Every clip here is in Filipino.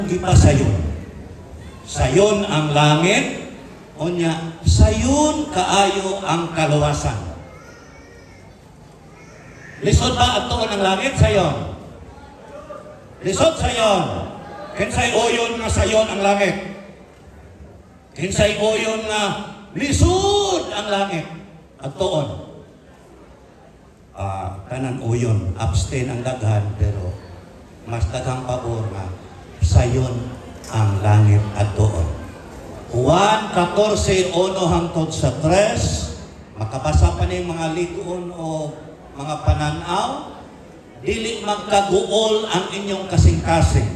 Di pa sayon. Sayon ang langit, unya sayon kaayo ang kaluwasan. Lisod ba ato ang langit sayon? Lisod sayon. Kinsay oyon nga sayon ang langit? Kinsay oyon nga lisod ang langit? Atoon. Tanan oyon, abstain ang daghan, pero mas daghang pabor nga sayon ang langit at doon. Juan 14:1-3, makabasa pa ni mga ligon o mga pananaw, dili magkaguol ang inyong kasing-kasing.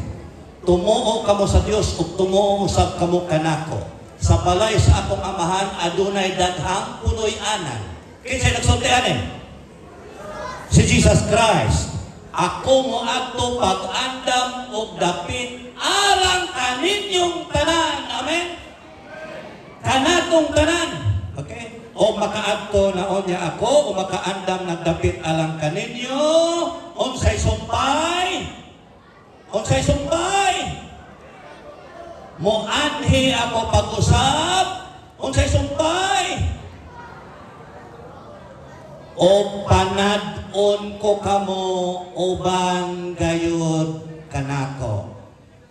Tumuo kamo sa Dios ug tumuo usab kamo kanako. Sa balay sa akong amahan adunay daghang punoy-anan. Kinsay nagsultian eh? Si Jesus Christ. Ako mo ato pag-andam og dapit alang kaninyong tanan. Amen? Kanatong tanan. Okay? O makaadto na onya ako, o makaandam nagdapit alang kaninyo, unsay sumpay? Unsay sumpay? Mo anhi ako pag-usap, unsay sumpay? O panad-on ko kamo uban gayud kanako.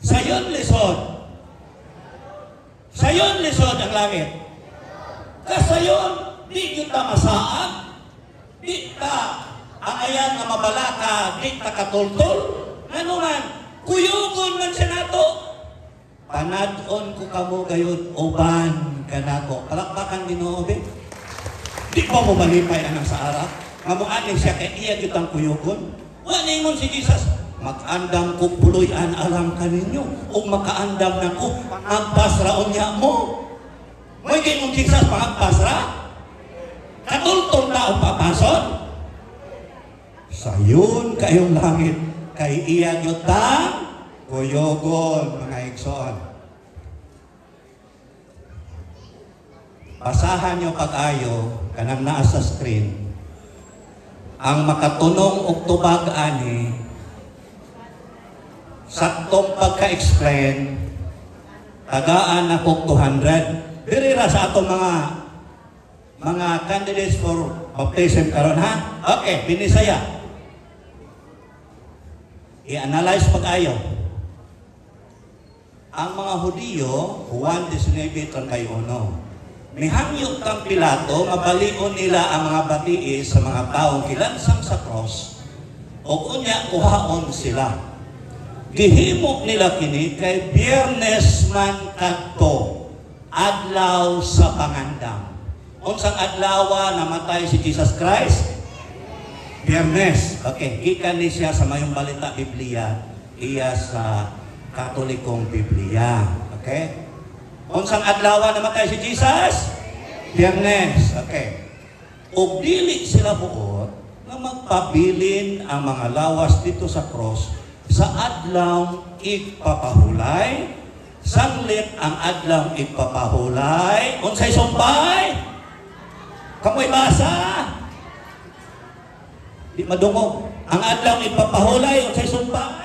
Sayon lisod. Sayon lisod ang langit. Kasayon, di kita masaad. Di ta ang ayan nga mabalaka, di ta katultol. Ano man, kuyugon man siya nato. Panad-on ko kamo gayud uban kanako. Palakpakan Ginoo be. Di ba mo malipay anang sa arap? Mamuanin siya kay iya kitang kuyugon. Wala ingon si Jesus, mag-andam ko puloy-an alam kaninyo o makaandam na ko pangagpas raon niya mo. May ginong Jesus pangagpas ra? Katultong tao papason? Sayon kayong langit kay iya kitang kuyugon, mga igsoon. Basahan nyo pag-ayo, kanang naa sa screen, ang makatunong og tubag ani, saktong pagka-explain, tagaan ako 200. Dirira sa atong mga candidates for baptism karon ha? Okay, binisaya. I-analyze pag-ayo. Ang mga Hudiyo, Juan 19:31, mihangyo kang Pilato, mabalion nila ang mga batiis sa mga taong kilansang sa cross, o unya kuhaon sila. Gihimo nila kini kay Biyernes man kadto, adlaw sa pangandam. Unsang adlaw namatay si Jesus Christ? Biyernes. Okay, gikan ni siya sa mayong balita Biblia, iya sa Katolikong Biblia. Okay? Unsang adlaw namatay si Jesus? Biyernes. Okay. O dili sila buot na magpabilin ang mga lawas dito sa cross sa adlaw igpapahulay. Sanglit ang adlaw igpapahulay. Unsay sumpay? Kamoy basa? Di madungog. Ang adlaw igpapahulay. Unsay sumpay?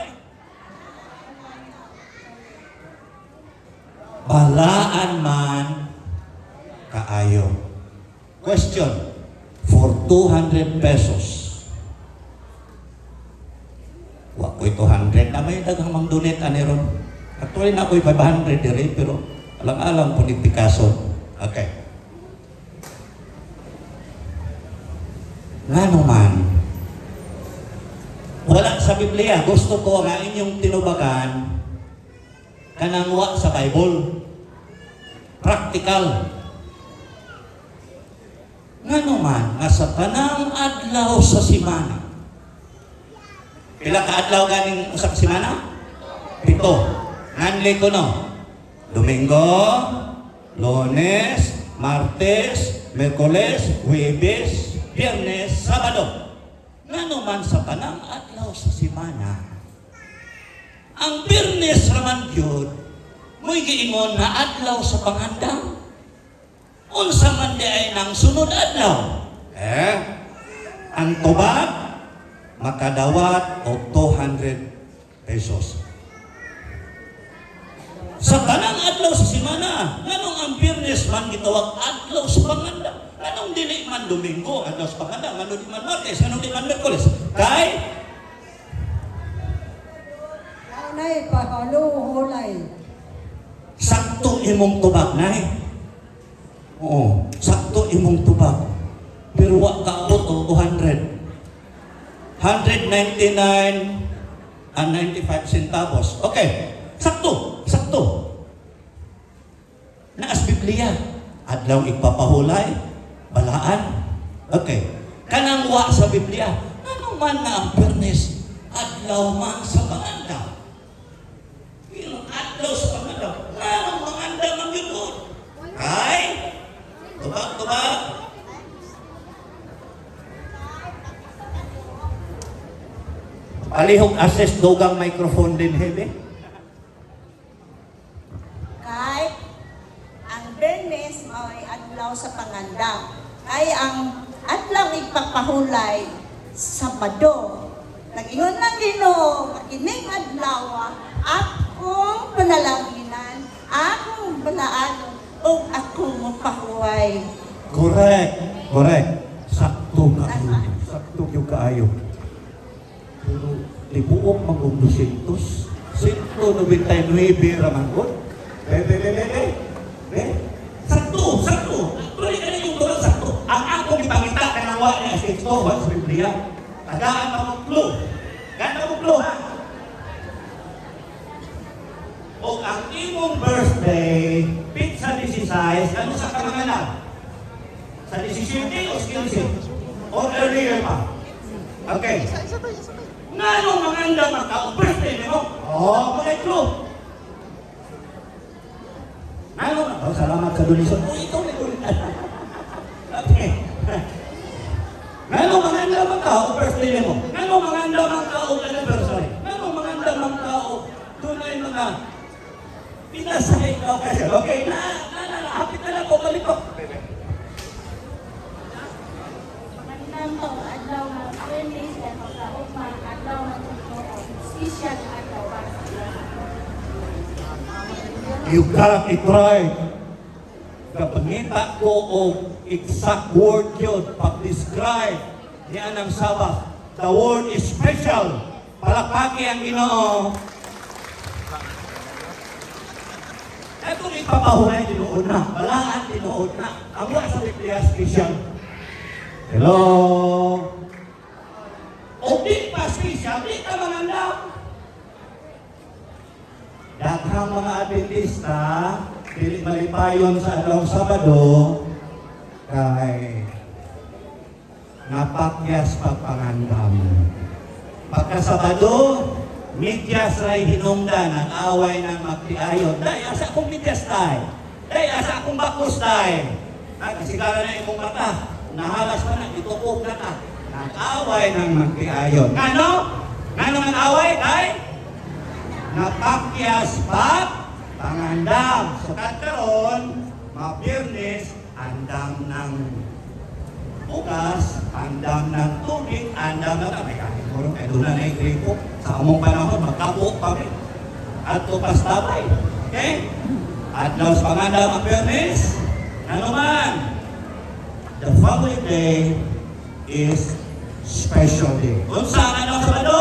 Balaan man kaayo. Question, for 200 pesos. Wa ko'y 200 na may daghang mang-donate ani ron. Actually na ko'y 500 diri, pero alang-alang po ni Picasso. Okay. Ngano man, wala sa Biblia. Gusto ko nga inyong tinubagan kanang wa sa Bible. Practical. Ngano man, nga sa tanang adlaw sa simana. Pila ka adlaw ganing usa ka simana? 7. Nanli ko no. Domingo, Lunes, Martes, Miyerkules, Huwebes, Biyernes, Sabado. Ngano man sa tanang adlaw sa simana. Ang Biyernes raman gyud mo'y giingon na adlaw sa pangandam. Unsa man di ay nang sunod adlaw? Ang tubag makadawat og 200 pesos. Sa tanang adlaw sa semana, nganong ang Biyernes man gitawag adlaw sa panganda? Nganong dili man Domingo adlaw sa panganda? Nganong di man Martes? Nganong di man Miyerkules? Kay Nay, pahaluhulay. sakto imong tubag, nay. Oo, sakto imong tubag. Pero wa ka abot o 200. 199 and 95 centavos. Okay. Sakto. Naas Biblia. Adlaw ipapahulay. Balaan. Okay. Kanang wa sa Biblia. Ano man na ang Biyernes? Adlaw man sa panganda. Yung adlaw sa panganda. Anong manganda man yun? Ay? Tubag. Palihog assess dogang microphone din, Hebe. Kay ang Bernes ay adlaw sa panganda. Kay ang adlaw ipapahulay Sabado. Nag-ingon ng Ginoo, kining adlaw akong panalaginan, akong balaan o akong mapahuway. Correct. Sakto yung kaayo. Pero libuok mag-200. 199 raman ko. Sakto. Tuloy ka na yung doon sakto. Ang akong ipangita ka ng wa niya sa teksto, sa Biblia. Tagaan ka mong clue. Ganda mong clue, ha? O ang imong birthday, pit sa 16, ano sa kamangalan? Sa 17 o 15? O earlier pa? Okay. Nganong manganda magka-birthday mo? Mga clue. Salamat sa donation. Ikaw na ulit. Okay. Nganong manganda magka-birthday mo? Nganong manganda magka-anniversary? Nganong manganda tunay mga pinasay ka kasi. Okay, hapit na lang po, balik ko. Magandang to, adlaw ng Bernes, at pagkaupang adlaw ng Tutuo, special adlaw para sa You got it right. Kapangita ko o exact word yun, pag-describe niya ng Sabbath. The word is special. Palakpaki ang Ginoo. Itong ipapahulay tinuod na. Balaan tinuod na. Ang wala sa Biblia special. Hello? O di pa special, di ka mangandaw. Daghang mga Adventista, dili malipayon sa adlaw Sabado, kay napakyas pagpangandam. Pagka Sabado, midyas ray hinungdan ang away ng magtiayon. Dahil asa akong midyas tayo. Dahil asa akong bakos tayo. Nagkasigara na imong mata. Nahalas pa na, itupog na ka. Nag-away ng magtiayon. Ngano? Ngano ang away? Dahil napakyas pangandam. So kataron, mga Biyernes, andam ng bukas, andam ng tubig, andam ng may kahit murong kaya doon na gripo. Sa among panahon, magkabuok kami. At tupas tabay. Okay? Adlaw sa pangandam ang Biyernes. Ano man? The following day is special day. Kung saan adlaw sa Sabado?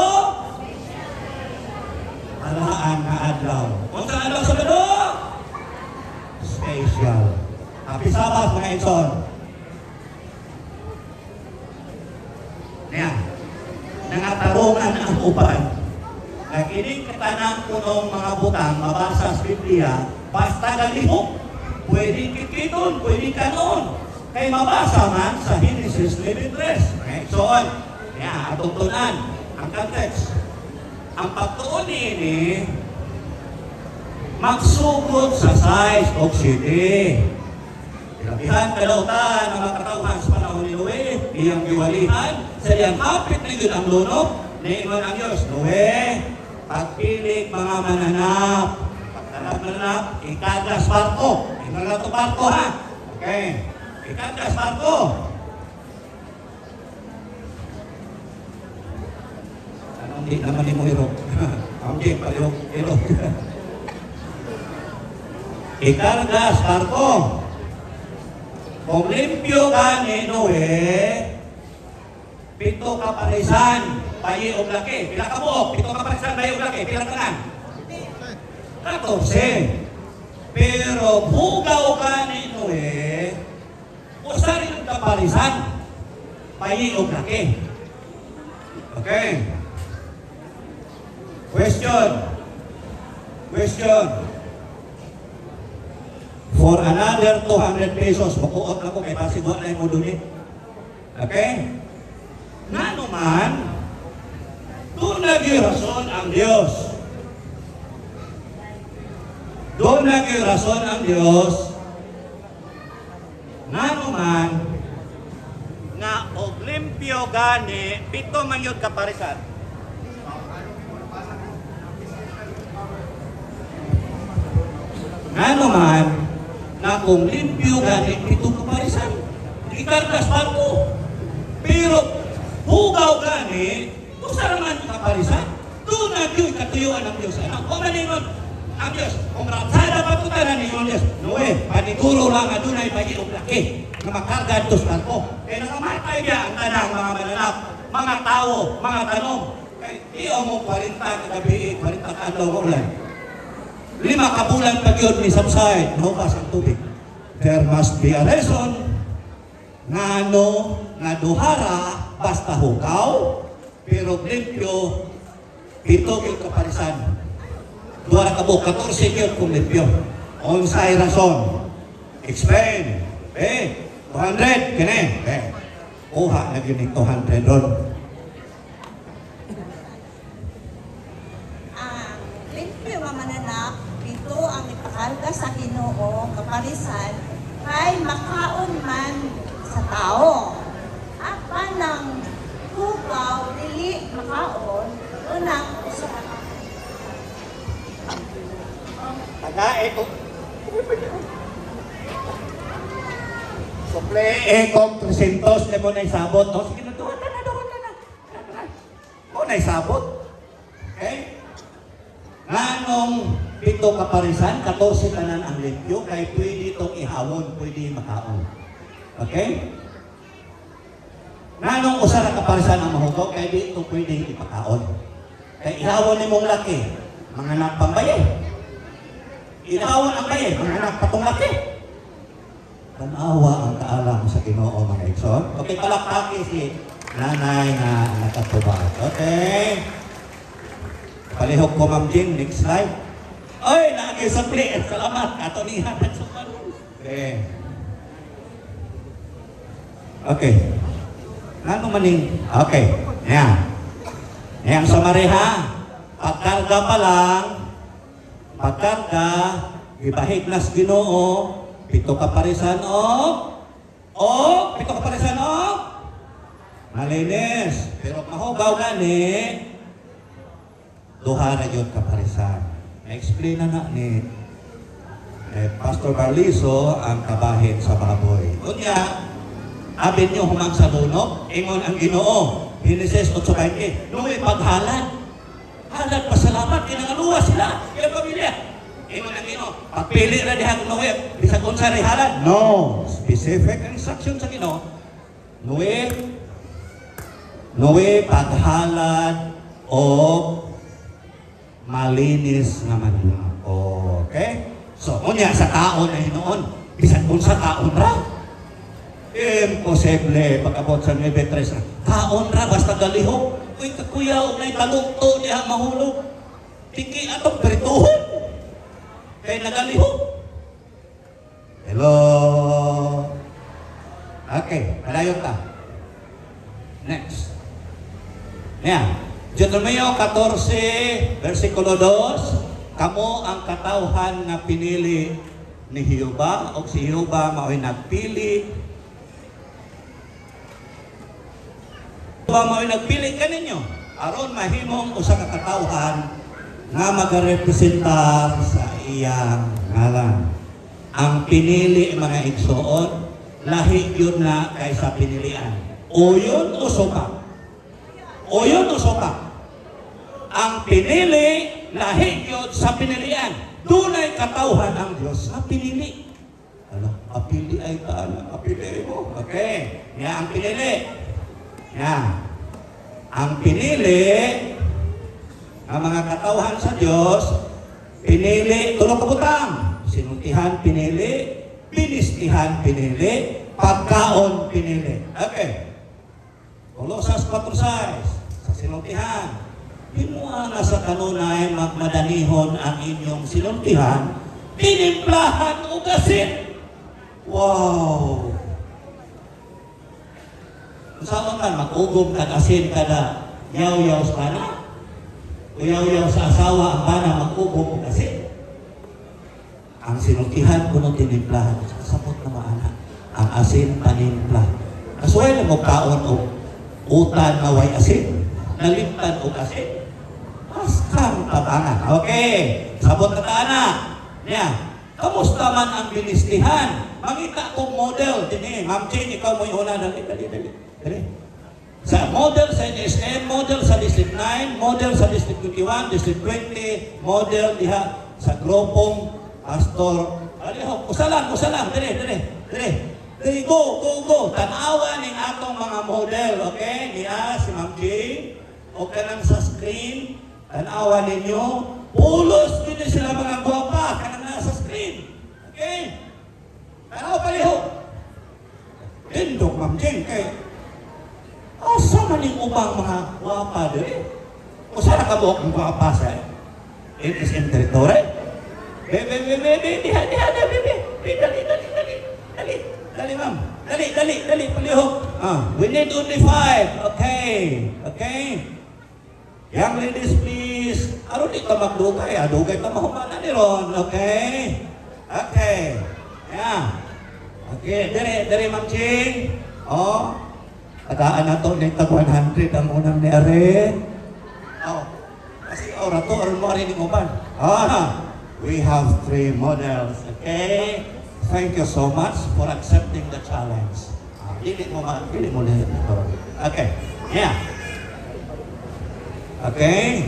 Alaan na adlaw. Kung saan adlaw sa Sabado? Special. Happy Sabbath mga Edson. Ngayon, nangatarungan ang upan. Naginig katanang punong mga butang, mabasa sa Biblia, basta galihok. Pwede kikiton, pwede kanon. Kay mabasa man sa Genesis 11:3. Okay? So, atong tunan, ang context. Ang pagtuon ini, magsugod sa size of city. Ilabihan kalautan ang makatauhan sa panahon ni Noe, iyang giwalihan, sa iyang hapit na yun ang lunok, niingon ang Diyos, Noe, pagpilig mga mananap. Pagtanap, ikaglas barko. Ingon na ito barko, ha? Okay. Ikaglas barko. Anong di naman ni mo hirok? Ang di, palihok, hirok. ikarga sa barko. Kung limpyo ka ni Noe, 7 kaparisan, bayi o laki. Pila ka buok, 7 kaparisan, bayi o laki. Pila ka lang? 14. Pero hugaw ka ni Noe, usa rin ang kaparisan, bayi o laki. Okay. Question. For another 200 pesos, makuot ako kay pasigwa na yung moduli. Okay? Nga naman, doon nagirason ang Diyos. Doon nagirason ang Diyos. Nga naman, nga og limpyo gani, 7 man yun kaparisan. Nga naman, na kung limpyo gani, 7 kaparisan. Ikargas barko. Pero, hugaw gani, kung saan naman kaparisan, doon na Diyos katuyuan ng Diyos. Ano? Kung maningon ang Diyos, kung ratsada patutan ng Diyos, Noe, paniguro lang ang dunay bayi o laki na makarga ito sa barko. Kaya nakamatay niya ang tanang mga mananap, mga tao, mga tanong. Kaya iyo mo 40 kagabi, 40 kadlaw ko ulan. 5 kabulan pag yun, may subside, nahupas ang tubig. There must be a reason nga ano, nga duhara, basta hukaw, pero limpyo, 7 yung kaparisan. Duhara ka po, 14 yun kung limpyo. Onsay rason. Explain. 200, kene. Kuha na yun yung 200 doon. Limpyo nga mananap, ito ang ipakalga sa Ginoo, kaparisan, kay makaon man sa tao. At panang hugaw, dili makaon, unang usa ka. Tagae ko. Suple, kong 300 na mo na isabot. No? Sige na, doon na. Mo na isabot. Okay? Nganong 7 kaparisan, 14 tanan ang limpyo, kay pwede itong ihawon, pwede makaon. Okay? Nganong usa na kaparisan ang mahugaw, kay di ito pwede ipakaon. Kay ihawon ni mong laki, mga napambayay. Ihawon ang bayay, mga anak patong laki. Tanawa ang kaalam sa Ginoo, mga igsoon. Okay, palakpaki si nanay na nakatubag. Okay. Palihog ko, Ma'am Jing. Next slide. Oy, lagi sa play. Salamat. Ato niya. Okay. Okay. Ano maning? Okay. Yan. Yan sa mareha. Pagkarga pa lang, pagkarga, ibahig nas Ginoo, 7 kaparisan o 7 kaparisan o malinis. Pero mahugaw gani, duha na yun kaparisan. Na-explain na ni Pastor Carlizo ang kabahin sa baboy. Kunya, abin niyo humang sa lunok, ingon ang Ginoo, Genesis 8:20, nung ipaghalad, halad pasalamat, kinangaluwa sila, ilang pamilya. Ingon ang Ginoo, pagpili na diha ng Noe, bisag unsa ray halad? No, specific ang instruction sa Ginoo. Noe paghalad o malinis nga manlak. Okay? So, unya sa taon na hinoon, bisag unsa taon ra? Imposible pag-abot sa 9:3. Taon ra basta galihok. Uy, kakuya, unay talukto diha mahulog. Tiki atong perituhon. Kay nagalihok. Hello. Okay, padayon ta. Next. Yan. Deuteronomio 14, versikulo 2. Kamo ang katawhan nga pinili ni Jehova, o si Jehova mao'y nagpili. Jehova mao'y nagpili kaninyo aron mahimong usa ka katawhan nga magarepresentar sa iyang ngalan. Ang pinili mga igsoon, lahi yun na kaysa pinilian. O yun o sopa? O yun o sopa? Ang pinili, lahi yun sa pinilian. Dunay katawhan ang Dios nga pinili. Ano? Apili ay taan, apili mo. Okay. Nga ang pinili. Nga. Ang pinili ang mga katawhan sa Diyos, pinili, tulong kabutang. Sinuntihan, pinili. Binistihan, pinili. Pagkaon, pinili. Okay. Kolosas 4:6, sa sinuntihan. Himuha na sa kanunay magmadanihon ang inyong sinuntihan, tinimplahan o gasin. Wow! Kung saan man, mag-ugong ka, asin ka na, yaw-yaw sa kana, o yaw-yaw sa asawa, ang bana, mag-ugong o asin. Ang sinuntihan ko nung tinimplahan, sapot na maana, ang asin, panimpla. Kasuway na mo kaon o utan na way asin, nalimtan o asin. Askang tabangan. Okay. Sabot na taana. Yan. Kamusta man ang binistihan? Mangita kong model. Dini, Ma'am Jane, ikaw mo yung una. Dali. Sa model sa NSM, model sa District 9, model sa District 21, District 20, model diha sa grupong pastor. Dali ho. Kusalang. Dali, go. Tanawa ning atong mga model. Okay? Niya, si Ma'am Jane. O kanang sa screen. Tanawa ninyo, pulos din sila mga guwapa, kanang nasa screen. Okay? Tanawa paliho. Tindok, Ma'am Jane, kay asa man yung ubang mga guwapa doon? O saan nakabuok ang guwapa sa NSM territory? Dali, ma'am. Dali, paliho. We need only 5. Okay. Young ladies, please. Aron di ka magdugay. Dugay ka mahumana ni Ron. Okay. Yeah. Okay. Dere, Ma'am Ching. Tagaan na to. Nagtag 100 ang unang ni Are. Kasi ora to. Aron mo rin ng uban. We have 3 models. Okay. Thank you so much for accepting the challenge. Dili mo ulit. Okay. Yeah. Okay,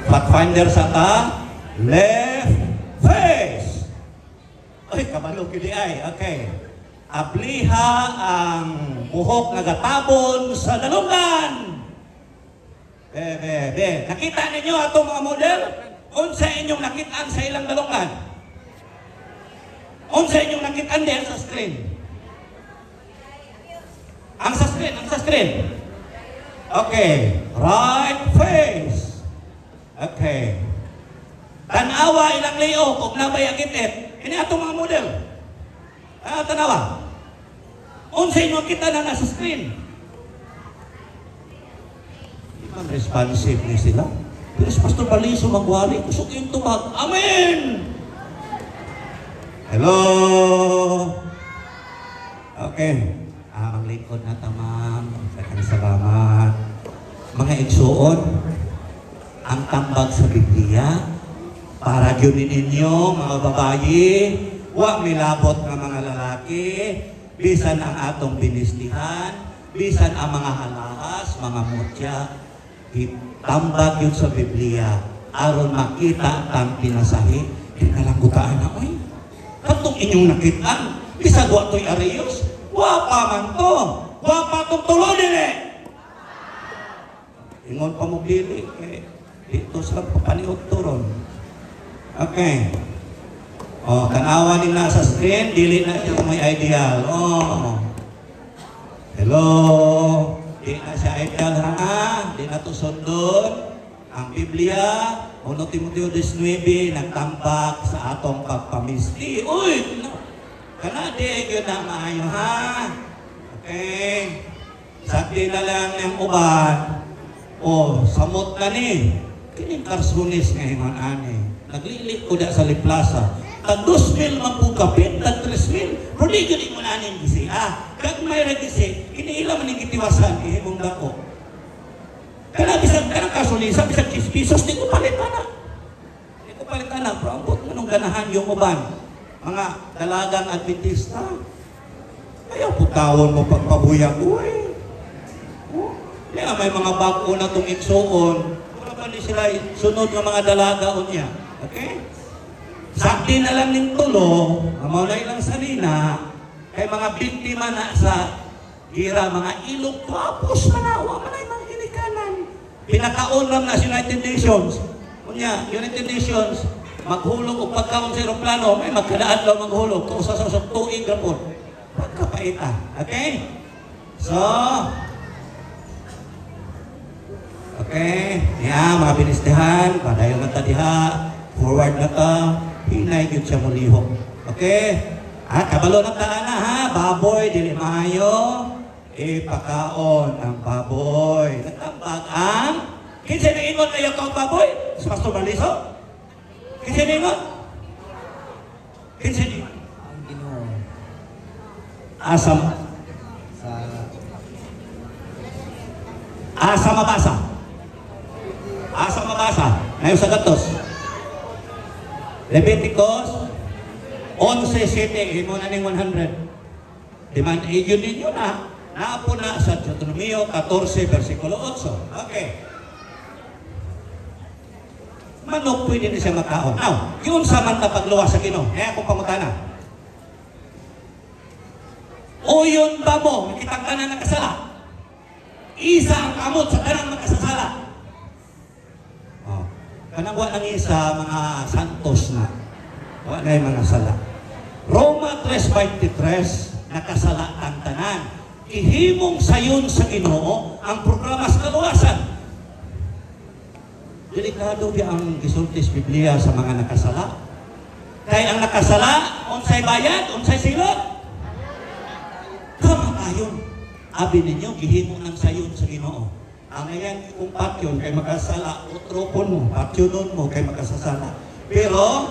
pathfinder sa ta, left face. Ay, kabalo kili ay. Okay. Abliha ang buhok nga gatabon sa dalungan. Nakita ninyo atong mga model? Unsa inyong nakitaan sa ilang dalungan? Unsa inyong nakitaan diyan sa screen? Ang sa screen. Okay. Right face. Okay. Tanawa ilang liyo kung nabay agitit. Ini atong mga model. Tanawa. Unsa inyo kita na nasa screen? Di man responsive ni sila. Pero si Pastor Baliso magwali. Kusog yung tumag. Amen! Hello! Okay. Ang lingkod na tamang. Salamat. Mga igsuon, ang tambag sa Biblia, para gyunin ninyo, mga babayi, huwag milabot ng mga lalaki, bisan ang atong binistihan, bisan ang mga halahas, mga mutya, itambag yun sa Biblia, aron makita ang pinasahi, inalangutaan na, oy, katong inyong nakitaan, bisag wato'y Arios, wapa man to, wapa tong tulo din Ingon pa mo dili, dito sila papaniot turon. Okay. Tanawa ni nasa screen, dili na siya may ideal. Hello. Di na siya ideal ha. Di na to sundon. Ang Biblia, 1 Timoteo 19, nagtambak sa atong pagpamisti. Uy! Kanadi, yun na maayo ha. Okay. Sakti na lang ng uban. Samot ka ni. Kining karsunis ngayon ani. Naglilit ko da sa Liplaza. Tag 2,000 man po kapit, tag 3,000. Ruli gini mo na ning gisi. Kag may regisi, iniila man ning gitiwasan, ihimong dako. Kana bisag kana kasulisa, bisag 10 pesos, di ko palitan na. Pero ang buot manong ganahan yung uban. Mga dalagang Adventista. Ayaw putawon mo pagpabuyag. Kaya may mga bago na itong igsuon. Wala pa ni sila sunod ng mga dalaga o niya. Okay? Abdi na lang ning tulo, amo na ilang salina, kay mga biktima na sa gira, mga ilog, tapos manawa, manay mga ginikanan. Pinakaon lang na sa United Nations. Kunya, United Nations, maghulog o pagkaon sa aeroplano, may magkadaan daw maghulog, kung sa tuig rapon. Pagkapaita. Okay? So, okay, mga binistehan, padayon na diha, forward na ta, hinay yun siya mulihok. Okay? Kabalo na taan na ha, baboy, dili maayo, ipakaon ang baboy. Natambag ang, kinsa na ingon kayo kang baboy? Sa Pastor Maliso? Kinsa na ingon? Kinsa na ingon? Ang Ginoo Asam. sa Asa mabasa? Asa mabasa? Ngayon sa gatos. Leviticus 11:7, imo na ning 100. Diman, yun ninyo na. Naapo na sa Deuteronomio 14, versikulo 8. Okay. Manok pwede na siya makaon. Now, yun sa man pagluwas sa Ginoo. Kaya akong pangutana. O yun ba mo, nakitang ka na nakasala? Isa ang kamot sa tanang makasasala. Oh. Kanang wa nang isa mga santos na. Wa na yung mga sala. Roma 3:23, nakasala ang tanan. Ihimong sayon sa Ginoo ang programa sa kaluwasan. Delikado biya ang gisulti sa Biblia sa mga nakasala. Kaya ang nakasala, unsay bayad, unsay silot? Kamatayon. Abi ninyo, gihimo ng sayon sa Ginoo. Ang ngayon, kung patyon kay makasala, utropon mo, patyonon mo kay makasasala. Pero,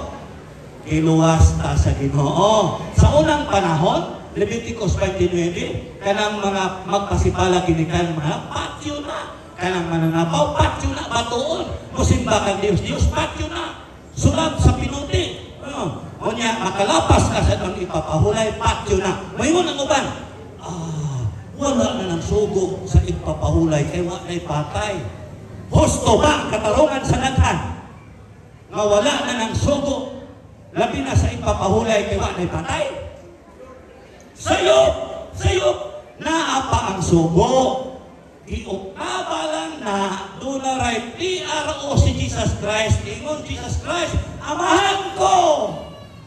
iluwas ta sa Ginoo. Sa unang panahon, Leviticus 29, kanang mga magpasipala ginikan mga patyo na. Kanang mananabaw, patyo na, batuon. Musimba kang Diyos, patyo na. Sulab sa pinuti. O niya, makalapas ka sa nang ipapahulay, patyo na. Mayroon ang uban. Wala na ng sugo sa ipapahulay, kaya wala na'y patay. Husto ba ang katarungan sa daghan? Nga wala na ng sugo, labi na sa ipapahulay, kaya wala na'y patay? Sayop, naapa ang sugo. Iukaba lang na dularay PRO si Jesus Christ. Ingon Jesus Christ, amahan ko!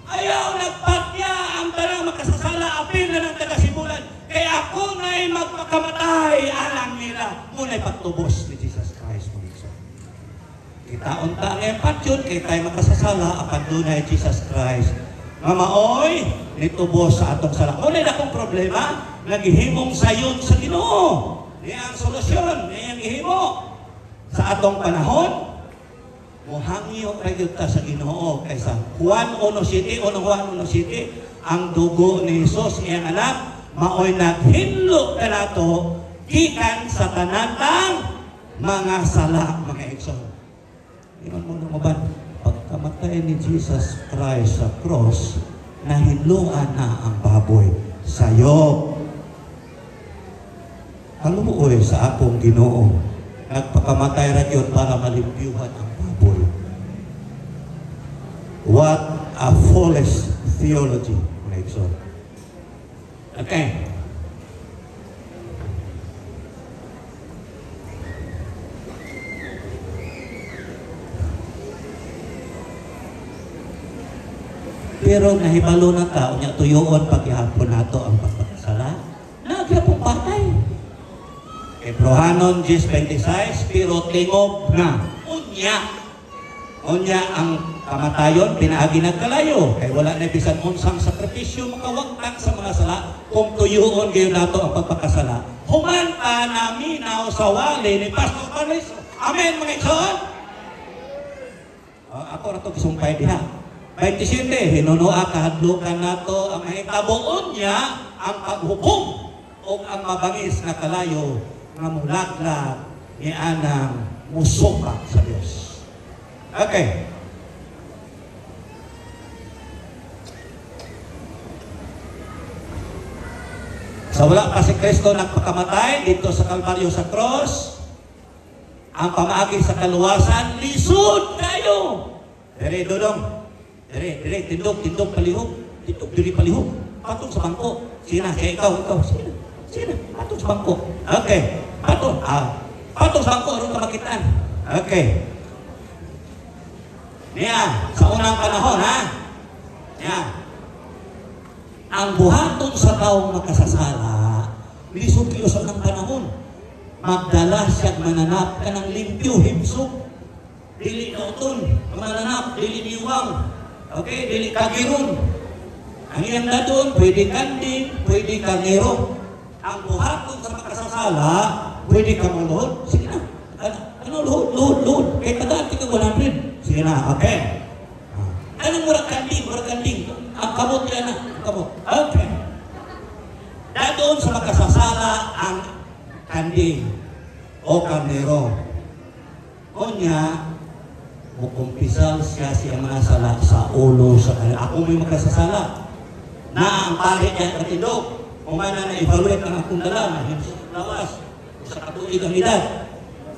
Ayaw nagpatya ang tanang makasasala, apil na ng taga-simulan. Kaya ako na'y magpakamatay, alang nila. Muna'y pagtubos ni Jesus Christ. Kitaon ta ngayon patyon, kaya tayo makasasala, apan dunay Jesus Christ. Mamaoy, nitubos sa atong sala. Muna'y na akong problema, naghihimong sayon sa Ginoo. Niya ang solusyon, niya ang ihimo. Sa atong panahon, muhangyo kayo ta sa Ginoo kaysa Juan 1:7, ang dugo ni Jesus, iyang anak, maoy naghinlo ka nato gikan sa tanatang mga sala, mga igsoon. Ingon mo na maban, pagkamatay ni Jesus Christ sa cross, nahinluan na ang baboy sayo. Kaluoy sa akong Ginoo, nagpakamatay ra yun para malimpyuhan ang baboy. What a foolish theology, mga igsoon. Okay. Pero nahibalo na tao niya tuyoon paghihapon nato ang pagpakasala. Nagyapong patay. Hebrehanon 10:26, pero tingog na. Unya ang kamatayon, pinaagi nagkalayo. Kaya wala na bisan unsang sakripisyo makawagtang sa mga sala kung tuyoon gayon nato ang pagpakasala. Humanta na minaw sa wali ni Pastor Maliso. Amen, mga igsoon? Ako na ito gisumpay diha. 27, hinunua kahadlukan nato ang mahitabuon niya ang paghukom o ang mabangis na kalayo nga mulaglag ni anang musupak sa Diyos. Okay. Sa wala pa si Kristo nagpakamatay dito sa Kalbaryo sa cross, ang pamaagi sa kaluwasan, lisod kayo. Dere, Dudong. Dire, tindog, palihog. Tindog, diri palihog. Patong sa bangko. Sina, kaya ikaw. Sina, patong sa bangko. Okay, patong sa bangko, aron ka makitaan. Okay. Niya, sa unang panahon, ha? Niya, ang buhaton sa taong makasasala, lisod kayo sa unang panahon. Magdala siya mananap ka ng limpyo, himsog. Dili nauton, mananap, dili niwang. Okay, dili kagiron. Ang iyang na doon, pwede kanding, pwede kangero. Ang buhaton sa makasasala, pwede ka maluhod. Sige na. Ano, luhod. Kaya tagaan ka 100. Sige na, okay. Anong murag kanding? Ang kamot yan na. Kamot. Okay. Doon sa makasasala ang kanding o kanero. O niya, mukumpisal siya manasala sa ulo sa kanila. Ako may makasasala na ang pari niya katindog. Umana na evaluate ang akong dala na lawas sa katuig ang edad.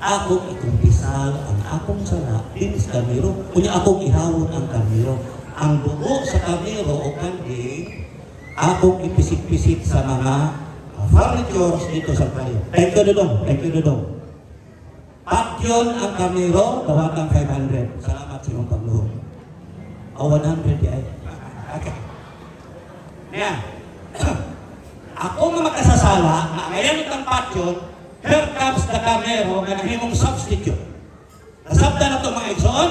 Ako ikumpisal ang akong sala din sa kamero. Kunya akong ihawon ang kamero. Ang dugo sa kamero o kanding, akong ipisit-pisit sa mga furnitures dito sa kamero. Thank you, Dodong. Patyon ang kamero, tawag 500. Salamat sa iyong pagluhod. O 100 ay. Okay. Yan. Ako nga makasasala, na ngayon itang patyon, here comes the kamero na nahimong substitute. Nasabda na ito mga igsoon,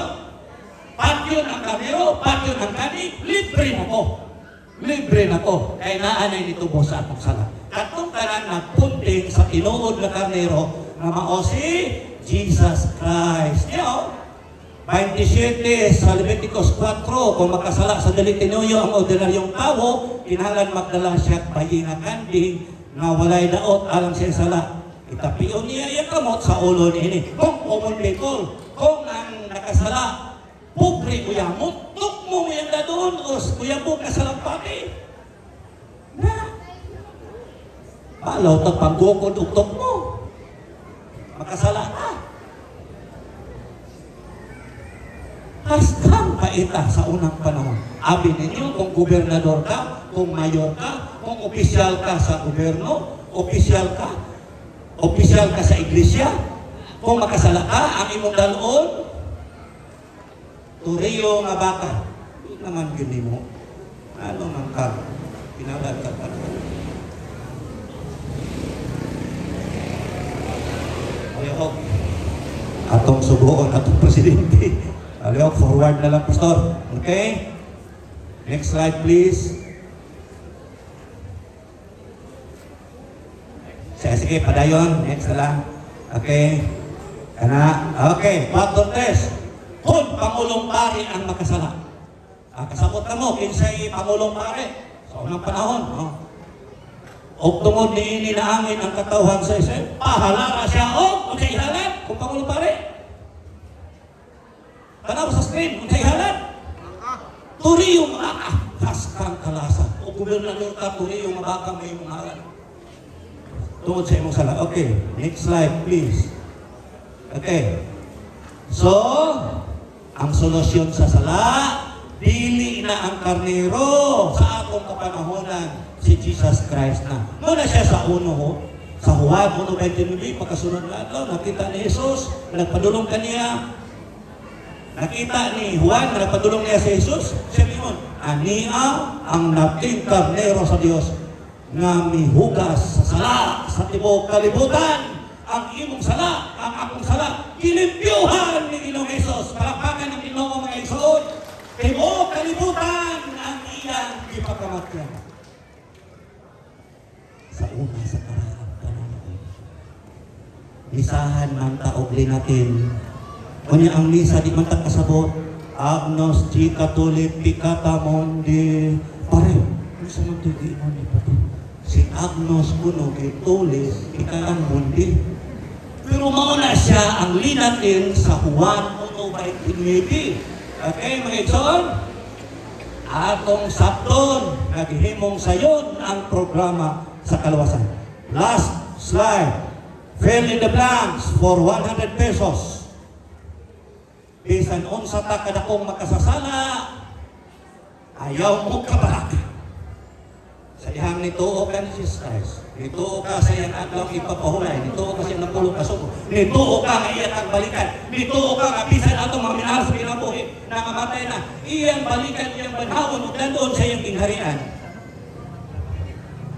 patyon ang kamero, patyon ang kanig, libre na ko. Kaya naanay nito mo sa atong sala. Katong kanan nagpunting sa tinuod na kamero na mao si Jesus Christ. You know, 27 sa Leviticus 4, kung makasala sa dalitinuyo ang ordinaryong tao, kinahanglan magdala siya bayi nga kanding na walay daot alang siya sala. Itapion niya yung kamot sa ulo niya. Kung common people, kung ang nakasala, pobre kuya mo, tuk mo yung doon, o kuya mo kasalang pati. Na, palaw tag panggukod uktok mo. Makasala ka. Hastang kaita sa unang panahon. Abi ninyo, kung gobernador ka, kung mayor ka, kung opisyal ka sa gobyerno, opisyal ka sa iglesia, kung makasala ka, ang imong dalon, turiyo nga baka. Hindi naman gini mo. Ano man ka? Pinagad ka pa. Alihok. Atong subuon, atong presidente. Alihok, forward na lang, Pastor. Okay? Next slide, please. Sige, padayon. Next na lang. Okay? Okay, Pastor Tess. Kung Pangulong Pari ang makasala. Kasabot na mo, kinsay Pangulong Pari. Sa unang panahon. O tungod ni ininaangin ang katawhan sa isa, pahalara siya o kung sa ihalan, kung Pangulong Pari. Tanaw sa screen, kung sa ihalan. Turiyong haskang kalasan. O gobernador ka, turiyong mabaka may ihalan. Tungod sa imong sala. Okay, next slide please. Okay. So, ang solusyon sa sala, dili na ang karnero sa atong kapanahonan si Jesus Christ na. Muna siya sa uno, sa Juan 1:29, pagkasunod na ito, nakita ni Jesus, nagpadulong kaniya. Nakita ni Juan, nagpadulong niya si Jesus. Siya yun, ania ang nating karnero sa Diyos nga mihugas sa sala sa tibok kalibutan. Ang imong sala, ang akong sala, kilimpyuhan ni Ginoong Jesus. Palakpakan ng Ginoo mga igsoon. Tibok kalibutan ang iyang ipagkamatyan. Sa una sa karaan panahon. Lisahan man taog natin. Kunya ang lisa di man ta kasabot. Agnos di katulit pikata mondi pare. Sa man tigi mo ni pati. Si Agnos kuno kay tulis pikatang mondi. Pero mauna siya ang linatin sa Juan 1:29. Okay, mga igsoon? Atong sapton, naghihimong sayon ang programa sa kalawasan. Last slide. Fill in the blanks for 100 pesos. Bisan unsa ta kadakong makasasala, Ayaw mo kabalaka. Sa ihang nituo ka ni Jesus Christ. Nituo ka sa iyang adlaw ipapahulay. Nituo ka sa iyang napulong kasuko. Nituo ka nga iyang ang balikan. Nituo ka nga bisan atong mga minahal sa pinabuhi na mamatay na. Iyang balikan, iyang banhawon ug nandoon sa iyang kingharian.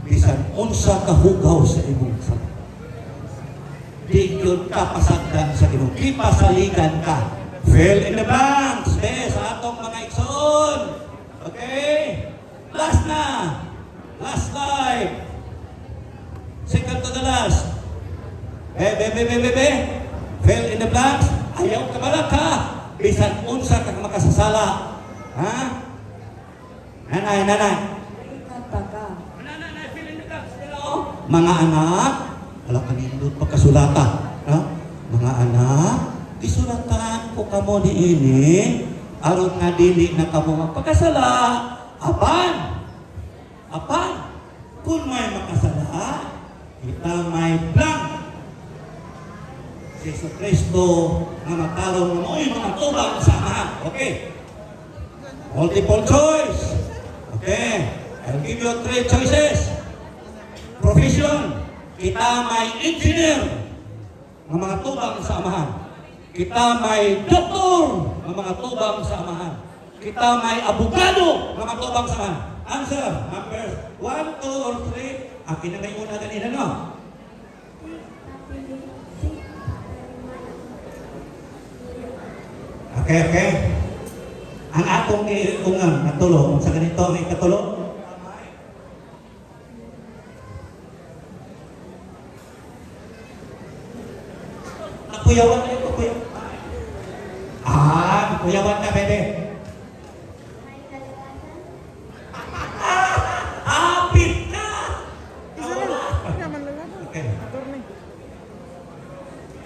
Bisan unsa kahugaw sa imong sa di yun ka pasagdan sa imong kipasaligan ka. Fill in the blanks. Sa atong mga igsoon. Okay? Last na. Last slide. Second to the last. Fill in the blanks. Ayaw ka balak ka. Bisan unsa ka makasasala. Ha? Nanay. Nanay, fill in the blanks. Mga anak, wala ka nindot pagkasulata. Ha? Mga anak, isulatan ko kamo ni ini aron nga dili na kamo magpakasala. Apan, kung may makasala, kita may blank. Si Jesu Cristo nga matarong mo yung mga tubang sa amahan. Okay. Multiple choice. Okay. I'll give you 3 choices. Profession. Kita may engineer ng mga tubang sa amahan. Kita may doktor ng mga tubang sa amahan. Kita may abogado ng mga tubang sa amahan. Answer, number 1, 2, or 3. Akin na may una kanina, no? Okay. Ang atong iungang natulo, sa ganito ang ikatulo, nakuyawan na ito, kuya. Nakuyawan na, bebe. Hapit na! Okay.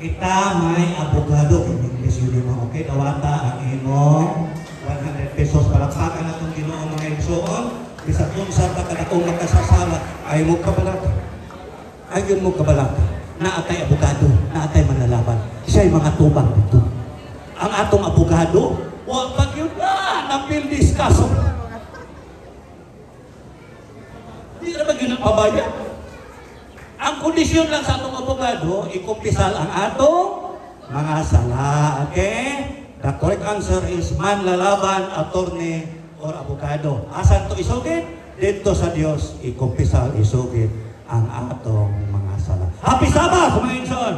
Kita may abogado in English yun mo. Okay, tawata ang imong 100 pesos para pakan na itong Ginoo mga igsoon. Bisa kung sa takatong makasasala ay mo kabalaka. Ayun mo kabalaka. Naatay abogado, naatay manlalaban. Siya'y mga tubang dito. Ang atong abogado, huwag pag yun na, napildis kaso. Hindi na ba yun ang pabayan? Ang kondisyon lang sa atong abogado, ikumpisal ang atong mga sala. Okay? The correct answer is manlalaban, attorney, or abogado. Asan to isugid? Dito sa Dios, ikumpisal, isugid ang atong mga sala. Happy Sabbath, mga inson!